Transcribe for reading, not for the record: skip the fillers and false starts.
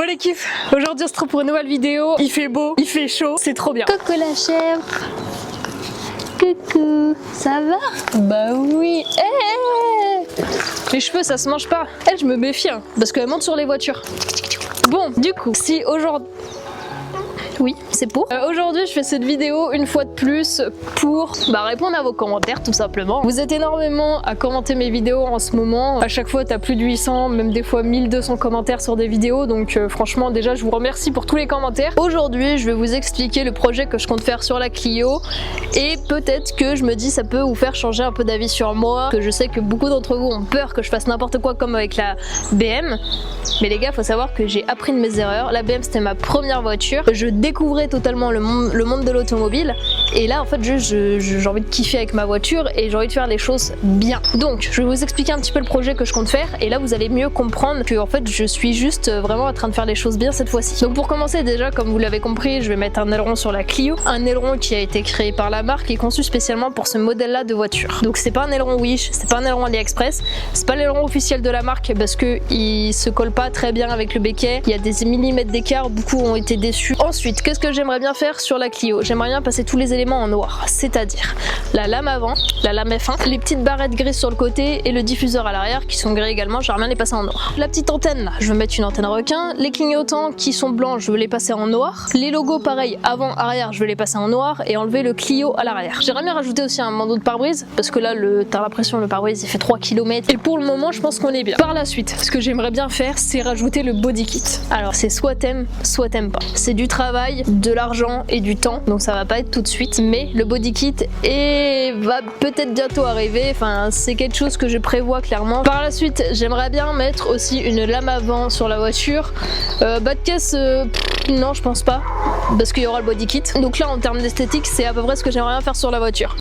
Bon l'équipe, aujourd'hui on se retrouve pour une nouvelle vidéo. Il fait beau, il fait chaud, c'est trop bien. Coucou la chèvre. Coucou, ça va? Bah oui. Les cheveux ça se mange pas. Elle, je me méfie hein, parce qu'elle monte sur les voitures. Bon, du coup, si aujourd'hui... Oui, c'est pour. Aujourd'hui, je fais cette vidéo une fois de plus pour répondre à vos commentaires tout simplement. Vous êtes énormément à commenter mes vidéos en ce moment. À chaque fois, t'as plus de 800, même des fois 1200 commentaires sur des vidéos. Donc franchement, déjà, je vous remercie pour tous les commentaires. Aujourd'hui, je vais vous expliquer le projet que je compte faire sur la Clio. Et peut-être que je me dis ça peut vous faire changer un peu d'avis sur moi. Que je sais que beaucoup d'entre vous ont peur que je fasse n'importe quoi comme avec la BM. Mais les gars, faut savoir que j'ai appris de mes erreurs. La BM, c'était ma première voiture. Je découvrais totalement le monde de l'automobile et là en fait j'ai envie de kiffer avec ma voiture et j'ai envie de faire les choses bien. Donc je vais vous expliquer un petit peu le projet que je compte faire et là vous allez mieux comprendre que en fait je suis juste vraiment en train de faire les choses bien cette fois-ci. Donc pour commencer déjà, comme vous l'avez compris, je vais mettre un aileron sur la Clio, un aileron qui a été créé par la marque et conçu spécialement pour ce modèle là de voiture. Donc c'est pas un aileron Wish, c'est pas un aileron AliExpress, c'est pas l'aileron officiel de la marque parce que il se colle pas très bien avec le béquet, il y a des millimètres d'écart, beaucoup ont été déçus. Ensuite, qu'est-ce que j'aimerais bien faire sur la Clio? J'aimerais bien passer tous les éléments en noir, c'est-à-dire la lame avant, la lame F1, les petites barrettes grises sur le côté et le diffuseur à l'arrière qui sont gris également, j'aimerais bien les passer en noir. La petite antenne là, je veux mettre une antenne requin, les clignotants qui sont blancs, je veux les passer en noir, les logos pareil, avant, arrière, je veux les passer en noir et enlever le Clio à l'arrière. J'aimerais bien rajouter aussi un bandeau de pare-brise parce que là, t'as l'impression le pare-brise il fait 3 km et pour le moment, je pense qu'on est bien. Par la suite, ce que j'aimerais bien faire, c'est rajouter le body kit. Alors c'est soit t'aimes pas. C'est du travail, de l'argent et du temps, donc ça va pas être tout de suite, mais le body kit va peut-être bientôt arriver, enfin c'est quelque chose que je prévois clairement. Par la suite, j'aimerais bien mettre aussi une lame avant sur la voiture. Bas de caisse, non je pense pas, parce qu'il y aura le body kit. Donc là en termes d'esthétique, c'est à peu près ce que j'aimerais bien faire sur la voiture.